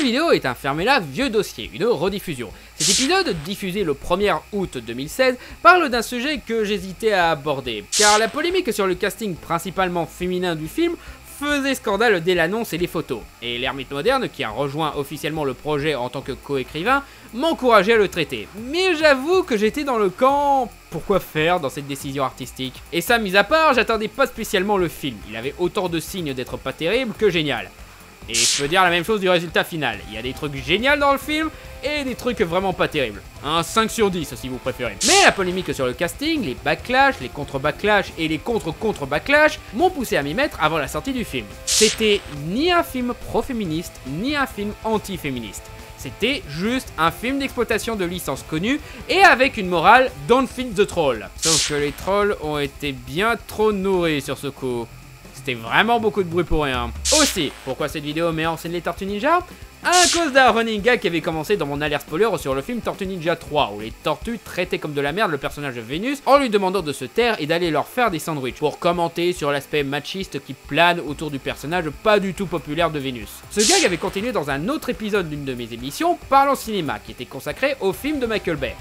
vidéo est un Fermez-la vieux dossier, une rediffusion. Cet épisode, diffusé le 1er août 2016, parle d'un sujet que j'hésitais à aborder, car la polémique sur le casting principalement féminin du film faisait scandale dès l'annonce et les photos, et l'Ermite Moderne, qui a rejoint officiellement le projet en tant que co-écrivain, m'encourageait à le traiter. Mais j'avoue que j'étais dans le camp... Pourquoi faire dans cette décision artistique? Et ça, mis à part, j'attendais pas spécialement le film, il avait autant de signes d'être pas terrible que génial. Et je peux dire la même chose du résultat final, il y a des trucs géniaux dans le film, et des trucs vraiment pas terribles. Un 5 sur 10 si vous préférez. Mais la polémique sur le casting, les backlash, les contre-backlash et les contre-contre-backlash m'ont poussé à m'y mettre avant la sortie du film. C'était ni un film pro-féministe, ni un film anti-féministe. C'était juste un film d'exploitation de licences connues et avec une morale don't feed the troll. Sauf que les trolls ont été bien trop nourris sur ce coup. C'était vraiment beaucoup de bruit pour rien. Aussi, pourquoi cette vidéo met en scène les Tortues Ninja? À cause d'un running gag qui avait commencé dans mon alerte spoiler sur le film Tortues Ninja 3, où les tortues traitaient comme de la merde le personnage de Vénus en lui demandant de se taire et d'aller leur faire des sandwichs, pour commenter sur l'aspect machiste qui plane autour du personnage pas du tout populaire de Vénus. Ce gag avait continué dans un autre épisode d'une de mes émissions, Parlons Cinéma, qui était consacré au film de Michael Bay.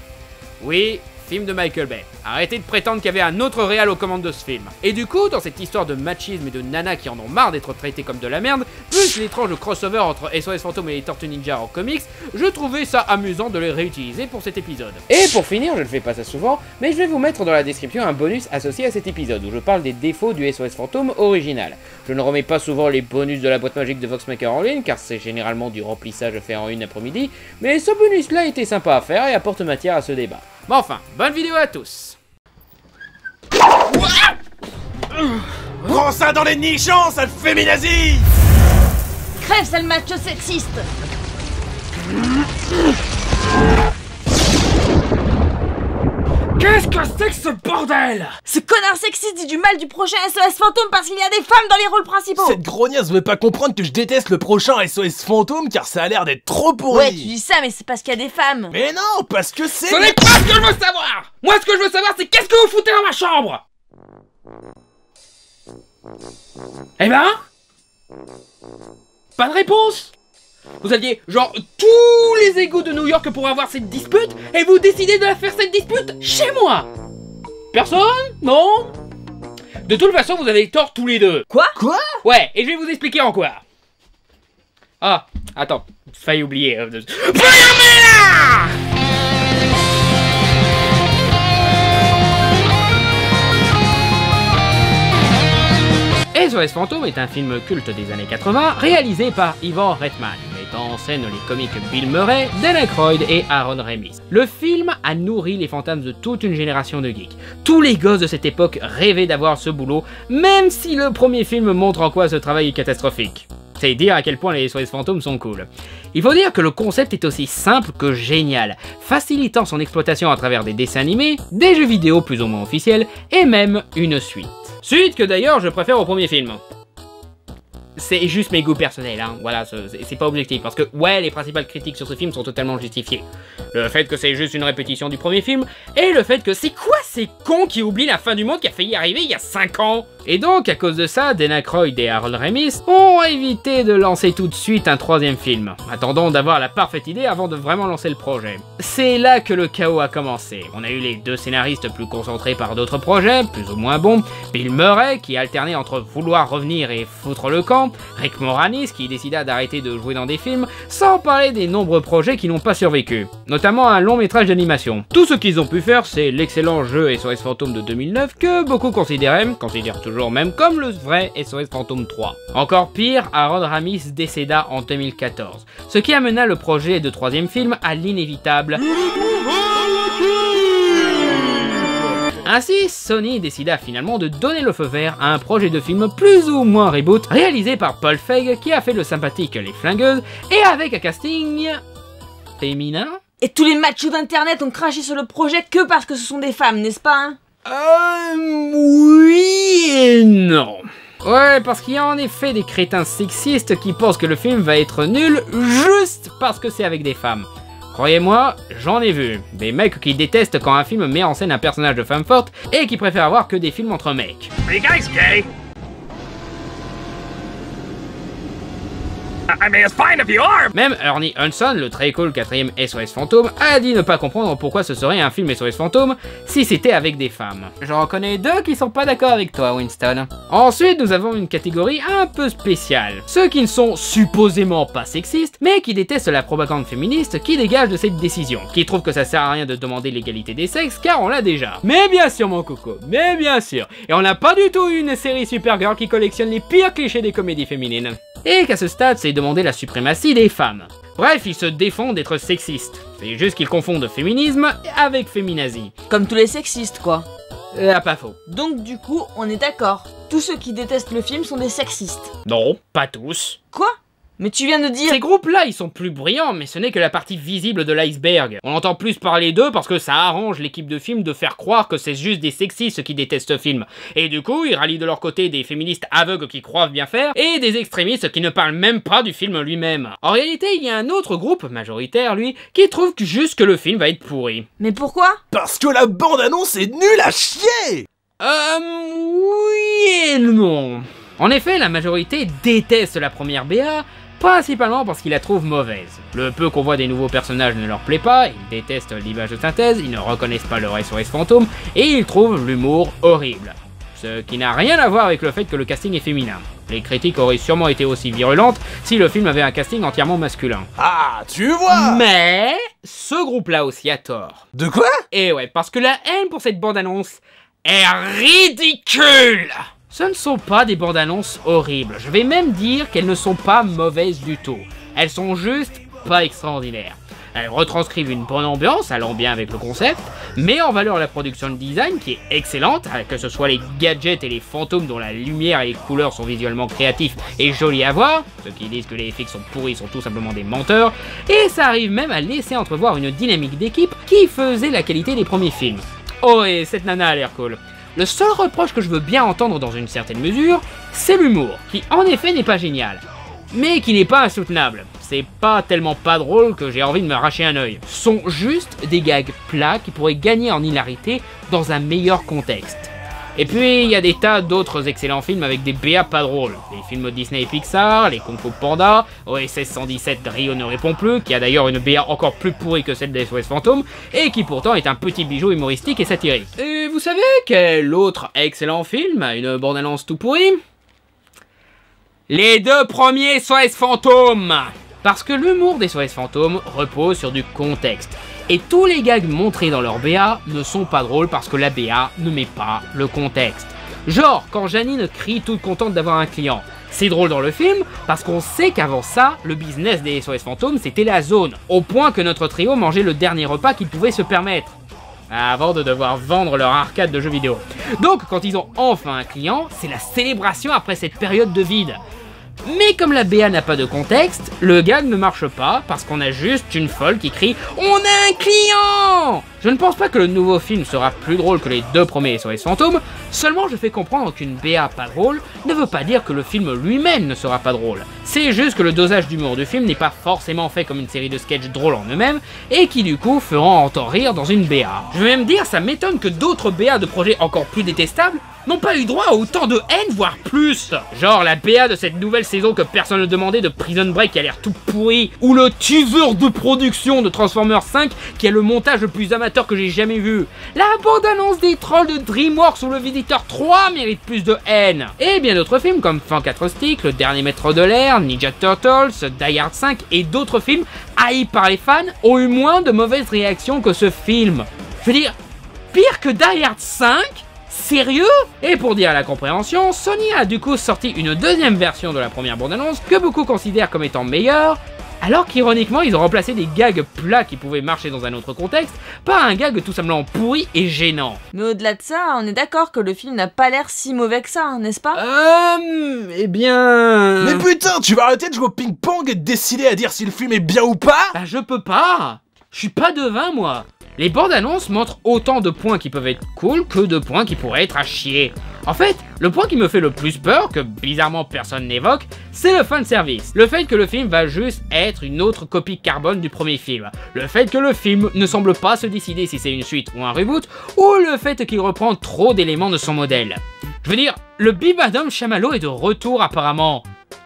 Oui, film de Michael Bay. Arrêtez de prétendre qu'il y avait un autre réal aux commandes de ce film. Et du coup, dans cette histoire de machisme et de nanas qui en ont marre d'être traitées comme de la merde, plus l'étrange crossover entre SOS Fantôme et les Tortues Ninja en comics, je trouvais ça amusant de les réutiliser pour cet épisode. Et pour finir, je ne fais pas ça souvent, mais je vais vous mettre dans la description un bonus associé à cet épisode où je parle des défauts du SOS Fantôme original. Je ne remets pas souvent les bonus de la boîte magique de Voxmaker en ligne, car c'est généralement du remplissage fait en une après-midi, mais ce bonus là était sympa à faire et apporte matière à ce débat. Bon enfin, bonne vidéo à tous. Prends ça dans les nichons, sale féminazie! Crève, sale macho sexiste! Qu'est-ce que c'est que ce bordel? Ce connard sexiste dit du mal du prochain SOS Fantôme parce qu'il y a des femmes dans les rôles principaux! Cette grognasse veut pas comprendre que je déteste le prochain SOS Fantôme car ça a l'air d'être trop pourri! Ouais, tu dis ça, mais c'est parce qu'il y a des femmes! Mais non, parce que c'est... Ce n'est pas ce que je veux savoir! Moi ce que je veux savoir c'est qu'est-ce que vous foutez dans ma chambre? Eh ben... Pas de réponse? Vous aviez genre tous les égouts de New York pour avoir cette dispute et vous décidez de la faire cette dispute chez moi? Personne? Non? De toute façon vous avez tort tous les deux. Quoi? Quoi? Ouais, et je vais vous expliquer en quoi. Ah, attends, failli oublier. Fermez-la! SOS Fantôme est un film culte des années 80 réalisé par Ivan Reitman, mettant en scène les comiques Bill Murray, Dan Aykroyd et Aaron Ramis. Le film a nourri les fantasmes de toute une génération de geeks. Tous les gosses de cette époque rêvaient d'avoir ce boulot, même si le premier film montre en quoi ce travail est catastrophique. C'est dire à quel point les SOS Fantômes sont cool. Il faut dire que le concept est aussi simple que génial, facilitant son exploitation à travers des dessins animés, des jeux vidéo plus ou moins officiels, et même une suite. Suite que d'ailleurs je préfère au premier film. C'est juste mes goûts personnels, hein, voilà, c'est pas objectif, parce que ouais, les principales critiques sur ce film sont totalement justifiées. Le fait que c'est juste une répétition du premier film, et le fait que c'est quoi ces cons qui oublient la fin du monde qui a failli arriver il y a 5 ans? Et donc, à cause de ça, Dan Aykroyd et Aaron Ramis ont évité de lancer tout de suite un troisième film, attendant d'avoir la parfaite idée avant de vraiment lancer le projet. C'est là que le chaos a commencé. On a eu les deux scénaristes plus concentrés par d'autres projets, plus ou moins bons, Bill Murray qui alternait entre vouloir revenir et foutre le camp, Rick Moranis qui décida d'arrêter de jouer dans des films, sans parler des nombreux projets qui n'ont pas survécu, notamment un long métrage d'animation. Tout ce qu'ils ont pu faire, c'est l'excellent jeu SOS Fantôme de 2009 que beaucoup considèrent toujours même comme le vrai SOS Fantôme 3. Encore pire, Aaron Ramis décéda en 2014, ce qui amena le projet de troisième film à l'inévitable. Ainsi, Sony décida finalement de donner le feu vert à un projet de film plus ou moins reboot, réalisé par Paul Feig qui a fait le sympathique Les Flingueuses, et avec un casting... féminin? Et tous les machos d'internet ont craché sur le projet que parce que ce sont des femmes, n'est-ce pas, hein? Oui et non. Ouais, parce qu'il y a en effet des crétins sexistes qui pensent que le film va être nul juste parce que c'est avec des femmes. Croyez-moi, j'en ai vu. Des mecs qui détestent quand un film met en scène un personnage de femme forte et qui préfèrent avoir que des films entre mecs. Are you guys gay? I mean, it's fine if you are. Même Ernie Hudson, le très cool 4ème SOS Fantôme, a dit ne pas comprendre pourquoi ce serait un film SOS Fantôme si c'était avec des femmes. J'en reconnais deux qui sont pas d'accord avec toi, Winston. Ensuite, nous avons une catégorie un peu spéciale. Ceux qui ne sont supposément pas sexistes, mais qui détestent la propagande féministe qui dégage de cette décision, qui trouvent que ça sert à rien de demander l'égalité des sexes car on l'a déjà. Mais bien sûr mon coco, mais bien sûr. Et on n'a pas du tout une série Supergirl qui collectionne les pires clichés des comédies féminines. Et qu'à ce stade, c'est demander la suprématie des femmes. Bref, ils se défendent d'être sexistes. C'est juste qu'ils confondent féminisme avec féminazie. Comme tous les sexistes, quoi. Pas faux. Donc du coup, on est d'accord. Tous ceux qui détestent le film sont des sexistes. Non, pas tous. Quoi? Mais tu viens de dire... Ces groupes-là, ils sont plus brillants, mais ce n'est que la partie visible de l'iceberg. On entend plus parler d'eux parce que ça arrange l'équipe de film de faire croire que c'est juste des sexistes qui détestent ce film. Et du coup, ils rallient de leur côté des féministes aveugles qui croient bien faire, et des extrémistes qui ne parlent même pas du film lui-même. En réalité, il y a un autre groupe, majoritaire lui, qui trouve juste que le film va être pourri. Mais pourquoi? Parce que la bande-annonce est nulle à chier. Oui et non. En effet, la majorité déteste la première BA, principalement parce qu'ils la trouvent mauvaise. Le peu qu'on voit des nouveaux personnages ne leur plaît pas, ils détestent l'image de synthèse, ils ne reconnaissent pas leur SOS Fantôme, et ils trouvent l'humour horrible. Ce qui n'a rien à voir avec le fait que le casting est féminin. Les critiques auraient sûrement été aussi virulentes si le film avait un casting entièrement masculin. Ah, tu vois. Mais ce groupe-là aussi a tort. De quoi? Et ouais, parce que la haine pour cette bande-annonce est ridicule. Ce ne sont pas des bandes-annonces horribles, je vais même dire qu'elles ne sont pas mauvaises du tout. Elles sont juste pas extraordinaires. Elles retranscrivent une bonne ambiance, allant bien avec le concept, mais en valeur la production de design qui est excellente, que ce soit les gadgets et les fantômes dont la lumière et les couleurs sont visuellement créatifs et jolis à voir, ceux qui disent que les FX sont pourris sont tout simplement des menteurs, et ça arrive même à laisser entrevoir une dynamique d'équipe qui faisait la qualité des premiers films. Oh et cette nana a l'air cool. Le seul reproche que je veux bien entendre dans une certaine mesure, c'est l'humour, qui en effet n'est pas génial, mais qui n'est pas insoutenable. C'est pas tellement pas drôle que j'ai envie de m'arracher un œil. Ce sont juste des gags plats qui pourraient gagner en hilarité dans un meilleur contexte. Et puis il y a des tas d'autres excellents films avec des BA pas drôles. Les films Disney et Pixar, les Kung Fu Panda, OSS 117 Rio ne répond plus, qui a d'ailleurs une BA encore plus pourrie que celle des SOS Fantôme, et qui pourtant est un petit bijou humoristique et satirique. Et vous savez quel autre excellent film a une bande-annonce tout pourrie? Les deux premiers SOS Fantômes! Parce que l'humour des SOS Fantômes repose sur du contexte. Et tous les gags montrés dans leur BA ne sont pas drôles parce que la BA ne met pas le contexte. Genre, quand Janine crie toute contente d'avoir un client. C'est drôle dans le film parce qu'on sait qu'avant ça, le business des SOS Fantômes c'était la zone, au point que notre trio mangeait le dernier repas qu'ils pouvaient se permettre. Avant de devoir vendre leur arcade de jeux vidéo. Donc, quand ils ont enfin un client, c'est la célébration après cette période de vide. Mais comme la BA n'a pas de contexte, le gag ne marche pas parce qu'on a juste une folle qui crie « On a un client !» Je ne pense pas que le nouveau film sera plus drôle que les deux premiers SOS Fantômes, seulement je fais comprendre qu'une BA pas drôle ne veut pas dire que le film lui-même ne sera pas drôle. C'est juste que le dosage d'humour du film n'est pas forcément fait comme une série de sketchs drôles en eux-mêmes, et qui du coup feront entendre rire dans une BA. Je vais même dire, ça m'étonne que d'autres BA de projets encore plus détestables n'ont pas eu droit à autant de haine, voire plus. Genre la BA de cette nouvelle saison que personne ne demandait de Prison Break qui a l'air tout pourri, ou le teaser de production de Transformers 5 qui a le montage le plus amateur que j'ai jamais vu. La bande-annonce des trolls de DreamWorks ou le Visiteur 3 mérite plus de haine. Et bien d'autres films comme Fantastic, Le Dernier Maître de l'Air, Ninja Turtles, Die Hard 5 et d'autres films haïs par les fans ont eu moins de mauvaises réactions que ce film. Je veux dire, pire que Die Hard 5 ? Sérieux? Et pour dire la compréhension, Sony a du coup sorti une deuxième version de la première bande-annonce que beaucoup considèrent comme étant meilleure, alors qu'ironiquement ils ont remplacé des gags plats qui pouvaient marcher dans un autre contexte par un gag tout simplement pourri et gênant. Mais au-delà de ça, on est d'accord que le film n'a pas l'air si mauvais que ça, n'est-ce pas? Eh bien... Mais putain, tu vas arrêter de jouer au ping-pong et de décider à dire si le film est bien ou pas? Bah je peux pas. Je suis pas devin moi. Les bandes annonces montrent autant de points qui peuvent être cool que de points qui pourraient être à chier. En fait, le point qui me fait le plus peur, que bizarrement personne n'évoque, c'est le fanservice. Le fait que le film va juste être une autre copie carbone du premier film. Le fait que le film ne semble pas se décider si c'est une suite ou un reboot, ou le fait qu'il reprend trop d'éléments de son modèle. Je veux dire, le Bibadum Chamallow est de retour apparemment.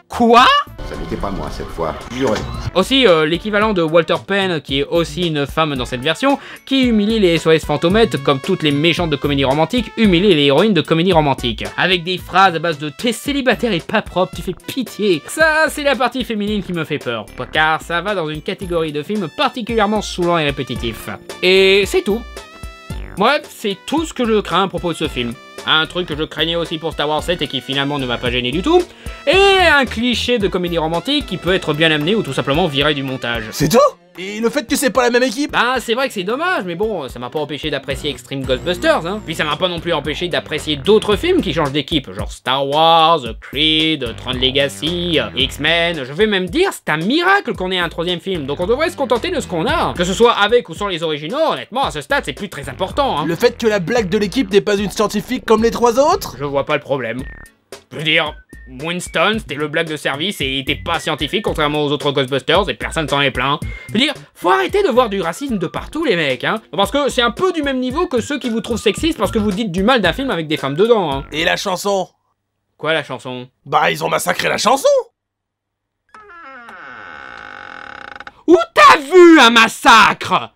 Quoi ? Ça n'était pas moi cette fois, juré. Aussi, l'équivalent de Walter Penn, qui est aussi une femme dans cette version, qui humilie les SOS Fantomettes comme toutes les méchantes de comédie romantique humilient les héroïnes de comédie romantique. Avec des phrases à base de « t'es célibataire et pas propre, tu fais pitié ». Ça, c'est la partie féminine qui me fait peur, car ça va dans une catégorie de films particulièrement saoulant et répétitif. Et c'est tout. Ouais, c'est tout ce que je crains à propos de ce film. Un truc que je craignais aussi pour Star Wars 7 et qui finalement ne m'a pas gêné du tout. Et un cliché de comédie romantique qui peut être bien amené ou tout simplement viré du montage. C'est tout? Et le fait que c'est pas la même équipe? Bah c'est vrai que c'est dommage, mais bon, ça m'a pas empêché d'apprécier Extreme Ghostbusters, hein. Puis ça m'a pas non plus empêché d'apprécier d'autres films qui changent d'équipe, genre Star Wars, Creed, Tron Legacy, X-Men. Je vais même dire, c'est un miracle qu'on ait un troisième film, donc on devrait se contenter de ce qu'on a. Que ce soit avec ou sans les originaux, honnêtement, à ce stade, c'est plus très important, hein. Le fait que la blague de l'équipe n'est pas une scientifique comme les trois autres? Je vois pas le problème. Je veux dire, Winston, c'était le blague de service et il était pas scientifique contrairement aux autres Ghostbusters et personne s'en est plaint. Je veux dire, faut arrêter de voir du racisme de partout les mecs, hein. Parce que c'est un peu du même niveau que ceux qui vous trouvent sexistes parce que vous dites du mal d'un film avec des femmes dedans, hein. Et la chanson? Quoi la chanson? Bah ils ont massacré la chanson! Où t'as vu un massacre?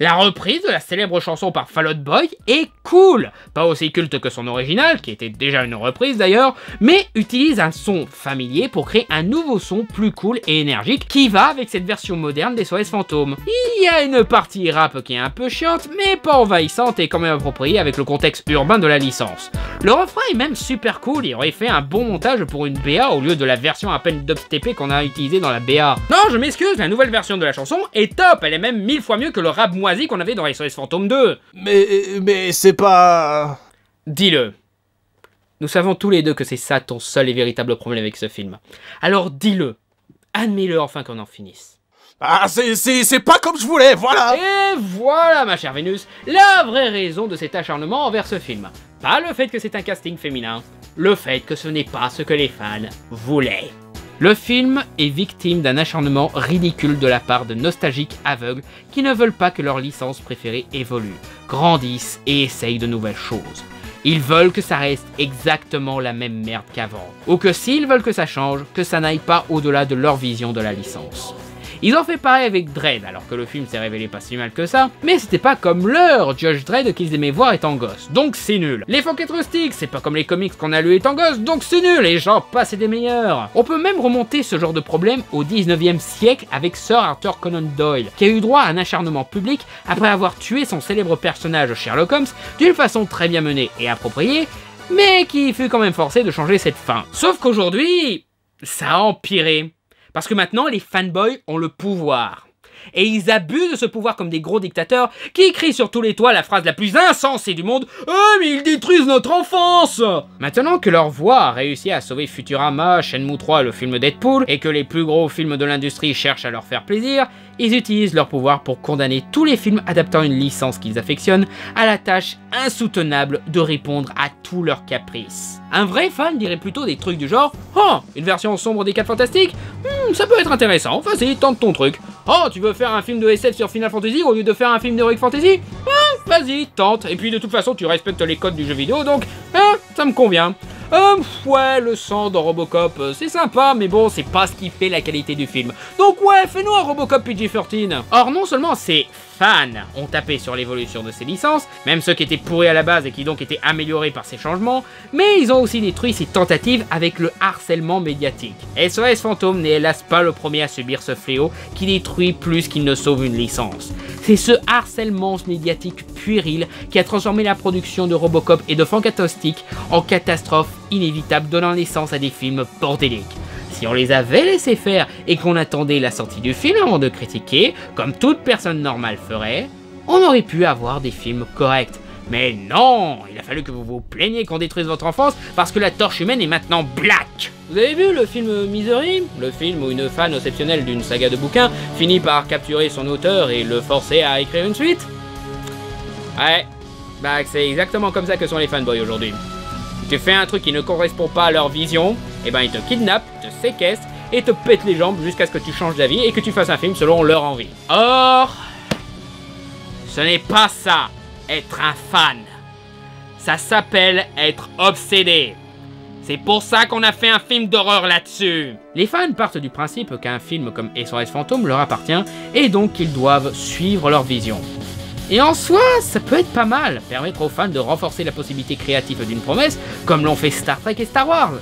La reprise de la célèbre chanson par Fall Out Boy est cool, pas aussi culte que son original, qui était déjà une reprise d'ailleurs, mais utilise un son familier pour créer un nouveau son plus cool et énergique qui va avec cette version moderne des SOS Fantômes. Il y a une partie rap qui est un peu chiante, mais pas envahissante et quand même appropriée avec le contexte urbain de la licence. Le refrain est même super cool, il aurait fait un bon montage pour une BA au lieu de la version à peine dubstepée qu'on a utilisée dans la BA. Non, je m'excuse, la nouvelle version de la chanson est top, elle est même 1000 fois mieux que le rap moisi qu'on avait dans SOS Fantôme 2. Mais c'est pas... Dis-le. Nous savons tous les deux que c'est ça ton seul et véritable problème avec ce film. Alors dis-le. Admets-le enfin qu'on en finisse. Ah, c'est pas comme je voulais, voilà! Et voilà, ma chère Vénus, la vraie raison de cet acharnement envers ce film. Pas le fait que c'est un casting féminin, le fait que ce n'est pas ce que les fans voulaient. Le film est victime d'un acharnement ridicule de la part de nostalgiques aveugles qui ne veulent pas que leur licence préférée évolue, grandisse et essaye de nouvelles choses. Ils veulent que ça reste exactement la même merde qu'avant, ou que s'ils veulent que ça change, que ça n'aille pas au-delà de leur vision de la licence. Ils ont fait pareil avec Dredd, alors que le film s'est révélé pas si mal que ça, mais c'était pas comme leur Judge Dredd qu'ils aimaient voir étant gosses, donc c'est nul. Les Fonk Rustics, c'est pas comme les comics qu'on a lu étant gosses, donc c'est nul, et genre pas c'est des meilleurs. On peut même remonter ce genre de problème au 19e siècle avec Sir Arthur Conan Doyle, qui a eu droit à un acharnement public après avoir tué son célèbre personnage Sherlock Holmes d'une façon très bien menée et appropriée, mais qui fut quand même forcé de changer cette fin. Sauf qu'aujourd'hui, ça a empiré. Parce que maintenant, les fanboys ont le pouvoir. Et ils abusent de ce pouvoir comme des gros dictateurs qui crient sur tous les toits la phrase la plus insensée du monde « Oh, mais ils détruisent notre enfance !» Maintenant que leur voix a réussi à sauver Futurama, Shenmue 3 et le film Deadpool, et que les plus gros films de l'industrie cherchent à leur faire plaisir, ils utilisent leur pouvoir pour condamner tous les films adaptant une licence qu'ils affectionnent à la tâche insoutenable de répondre à tous leurs caprices. Un vrai fan dirait plutôt des trucs du genre « Oh, une version sombre des 4 Fantastiques ça peut être intéressant, vas-y, tente ton truc. Oh, tu veux faire un film de SF sur Final Fantasy au lieu de faire un film d'Heroic Fantasy vas-y, tente. Et puis de toute façon, tu respectes les codes du jeu vidéo, donc ça me convient. Ouais, le sang dans Robocop, c'est sympa, mais bon, c'est pas ce qui fait la qualité du film. Donc ouais, fais-nous un Robocop PG-13. Or, non seulement ces fans ont tapé sur l'évolution de ces licences, même ceux qui étaient pourris à la base et qui donc étaient améliorés par ces changements, mais ils ont aussi détruit ces tentatives avec le harcèlement médiatique. SOS Fantôme n'est hélas pas le premier à subir ce fléau qui détruit plus qu'il ne sauve une licence. C'est ce harcèlement médiatique puéril qui a transformé la production de Robocop et de Fantastic en catastrophe inévitable, donnant naissance à des films bordéliques. Si on les avait laissés faire et qu'on attendait la sortie du film avant de critiquer, comme toute personne normale ferait, on aurait pu avoir des films corrects. Mais non, il a fallu que vous vous plaigniez qu'on détruise votre enfance parce que la torche humaine est maintenant black. Vous avez vu le film Misery? Le film où une fan exceptionnelle d'une saga de bouquins finit par capturer son auteur et le forcer à écrire une suite? Ouais, bah c'est exactement comme ça que sont les fanboys aujourd'hui. Si tu fais un truc qui ne correspond pas à leur vision, et ben ils te kidnappent, te séquestrent et te pètent les jambes jusqu'à ce que tu changes d'avis et que tu fasses un film selon leur envie. Or, ce n'est pas ça, être un fan. Ça s'appelle être obsédé. C'est pour ça qu'on a fait un film d'horreur là-dessus. Les fans partent du principe qu'un film comme SOS Fantôme leur appartient et donc qu'ils doivent suivre leur vision. Et en soi, ça peut être pas mal, permettre aux fans de renforcer la possibilité créative d'une promesse, comme l'ont fait Star Trek et Star Wars.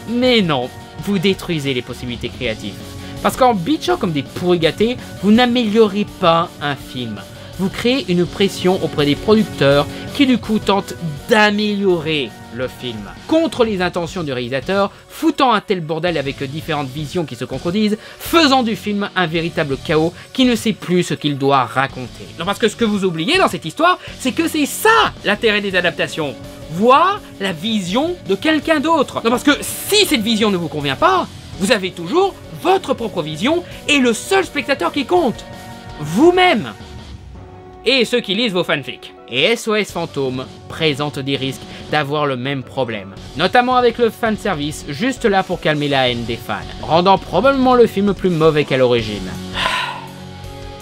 Mais non, vous détruisez les possibilités créatives. Parce qu'en bitchant comme des pourris gâtés, vous n'améliorez pas un film. Vous créez une pression auprès des producteurs qui du coup tentent d'améliorer le film, contre les intentions du réalisateur, foutant un tel bordel avec différentes visions qui se contredisent, faisant du film un véritable chaos qui ne sait plus ce qu'il doit raconter. Non, parce que ce que vous oubliez dans cette histoire, c'est que c'est ça l'intérêt des adaptations. Voir la vision de quelqu'un d'autre. Non, parce que si cette vision ne vous convient pas, vous avez toujours votre propre vision et le seul spectateur qui compte, vous-même. Et ceux qui lisent vos fanfics. Et SOS Fantôme présente des risques d'avoir le même problème, notamment avec le fanservice juste là pour calmer la haine des fans, rendant probablement le film plus mauvais qu'à l'origine.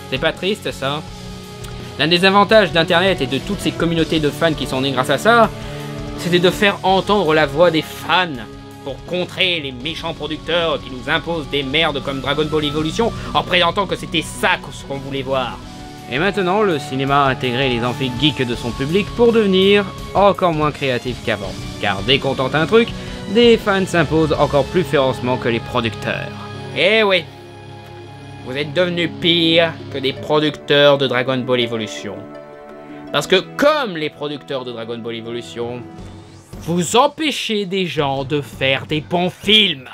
C'est pas triste ça? L'un des avantages d'internet et de toutes ces communautés de fans qui sont nées grâce à ça, c'était de faire entendre la voix des fans pour contrer les méchants producteurs qui nous imposent des merdes comme Dragon Ball Evolution en présentant que c'était ça ce qu'on voulait voir. Et maintenant, le cinéma a intégré les amphis geeks de son public pour devenir encore moins créatif qu'avant. Car dès qu'on tente un truc, des fans s'imposent encore plus férocement que les producteurs. Eh oui, vous êtes devenus pire que des producteurs de Dragon Ball Evolution. Parce que comme les producteurs de Dragon Ball Evolution, vous empêchez des gens de faire des bons films.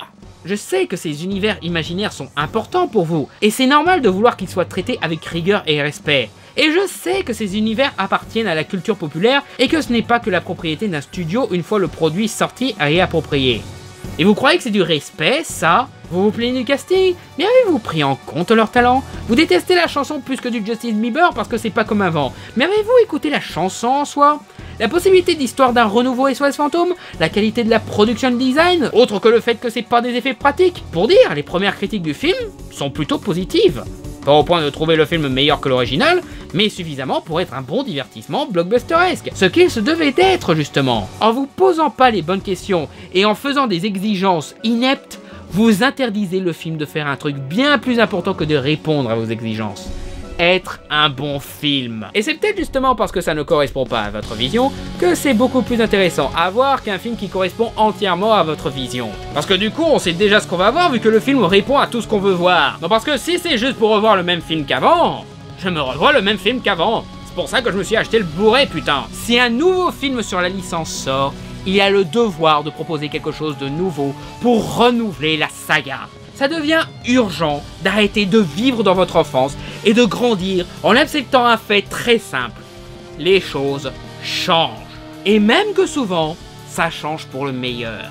Je sais que ces univers imaginaires sont importants pour vous, et c'est normal de vouloir qu'ils soient traités avec rigueur et respect. Et je sais que ces univers appartiennent à la culture populaire, et que ce n'est pas que la propriété d'un studio une fois le produit sorti et réapproprié. Et vous croyez que c'est du respect, ça? Vous vous plaignez du casting? Mais avez-vous pris en compte leur talent? Vous détestez la chanson plus que du Justin Bieber parce que c'est pas comme avant. Mais avez-vous écouté la chanson en soi? La possibilité d'histoire d'un renouveau SOS Fantôme? La qualité de la production design? Autre que le fait que c'est pas des effets pratiques? Pour dire, les premières critiques du film sont plutôt positives. Pas au point de trouver le film meilleur que l'original, mais suffisamment pour être un bon divertissement blockbusteresque. Ce qu'il se devait d'être justement. En vous posant pas les bonnes questions et en faisant des exigences ineptes, vous interdisez le film de faire un truc bien plus important que de répondre à vos exigences. Être un bon film. Et c'est peut-être justement parce que ça ne correspond pas à votre vision que c'est beaucoup plus intéressant à voir qu'un film qui correspond entièrement à votre vision. Parce que du coup, on sait déjà ce qu'on va voir vu que le film répond à tout ce qu'on veut voir. Non, parce que si c'est juste pour revoir le même film qu'avant, je me revois le même film qu'avant. C'est pour ça que je me suis acheté le Blu-ray, putain. Si un nouveau film sur la licence sort, il a le devoir de proposer quelque chose de nouveau pour renouveler la saga. Ça devient urgent d'arrêter de vivre dans votre enfance et de grandir en acceptant un fait très simple. Les choses changent. Et même que souvent, ça change pour le meilleur.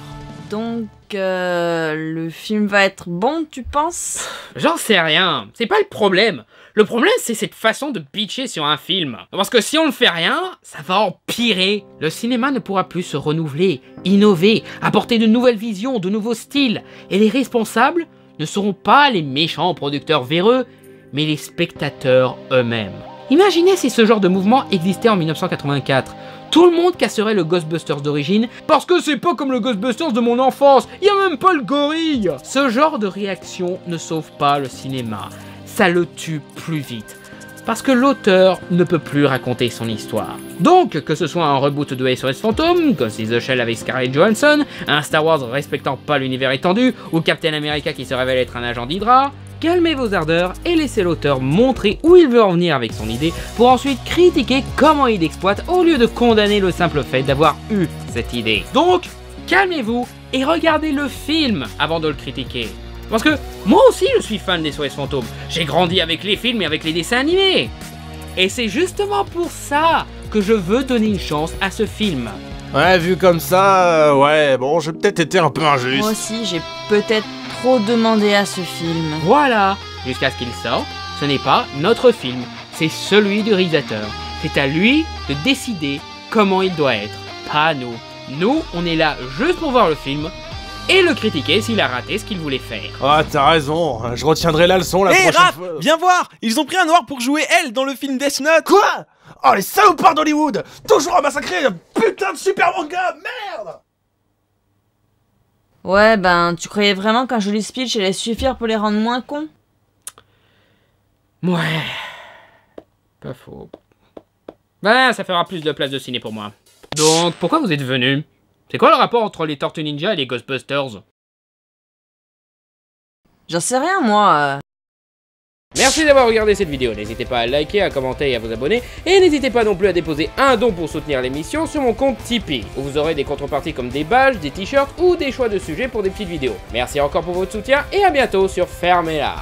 Donc, le film va être bon, tu penses? J'en sais rien, c'est pas le problème. Le problème, c'est cette façon de bitcher sur un film. Parce que si on ne fait rien, ça va empirer. Le cinéma ne pourra plus se renouveler, innover, apporter de nouvelles visions, de nouveaux styles. Et les responsables ne seront pas les méchants producteurs véreux, mais les spectateurs eux-mêmes. Imaginez si ce genre de mouvement existait en 1984. Tout le monde casserait le Ghostbusters d'origine parce que c'est pas comme le Ghostbusters de mon enfance, y a même pas le gorille. Ce genre de réaction ne sauve pas le cinéma, ça le tue plus vite. Parce que l'auteur ne peut plus raconter son histoire. Donc, que ce soit un reboot de SOS Fantôme, Ghost in the Shell avec Scarlett Johansson, un Star Wars respectant pas l'univers étendu, ou Captain America qui se révèle être un agent d'Hydra, calmez vos ardeurs et laissez l'auteur montrer où il veut en venir avec son idée pour ensuite critiquer comment il l'exploite au lieu de condamner le simple fait d'avoir eu cette idée. Donc, calmez-vous et regardez le film avant de le critiquer. Parce que moi aussi je suis fan des SOS Fantôme, j'ai grandi avec les films et avec les dessins animés. Et c'est justement pour ça que je veux donner une chance à ce film. Ouais, vu comme ça, ouais, bon, j'ai peut-être été un peu injuste. Moi aussi, j'ai peut-être trop demandé à ce film. Voilà, jusqu'à ce qu'il sorte, ce n'est pas notre film, c'est celui du réalisateur. C'est à lui de décider comment il doit être, pas nous. Nous, on est là juste pour voir le film et le critiquer s'il a raté ce qu'il voulait faire. Ah, t'as raison, je retiendrai la leçon la prochaine Raph, fois. viens voir, ils ont pris un noir pour jouer elle dans le film Death Note. Quoi? Oh, les salopards d'Hollywood! Toujours à massacrer un putain de super manga! Merde! Ouais, ben, tu croyais vraiment qu'un joli speech allait suffire pour les rendre moins cons? Ouais. Pas faux. Ben, ça fera plus de place de ciné pour moi. Donc, pourquoi vous êtes venus? C'est quoi le rapport entre les Tortues Ninja et les Ghostbusters? J'en sais rien, moi. Merci d'avoir regardé cette vidéo, n'hésitez pas à liker, à commenter et à vous abonner, et n'hésitez pas non plus à déposer un don pour soutenir l'émission sur mon compte Tipeee, où vous aurez des contreparties comme des badges, des t-shirts ou des choix de sujets pour des petites vidéos. Merci encore pour votre soutien, et à bientôt sur Fermez-la.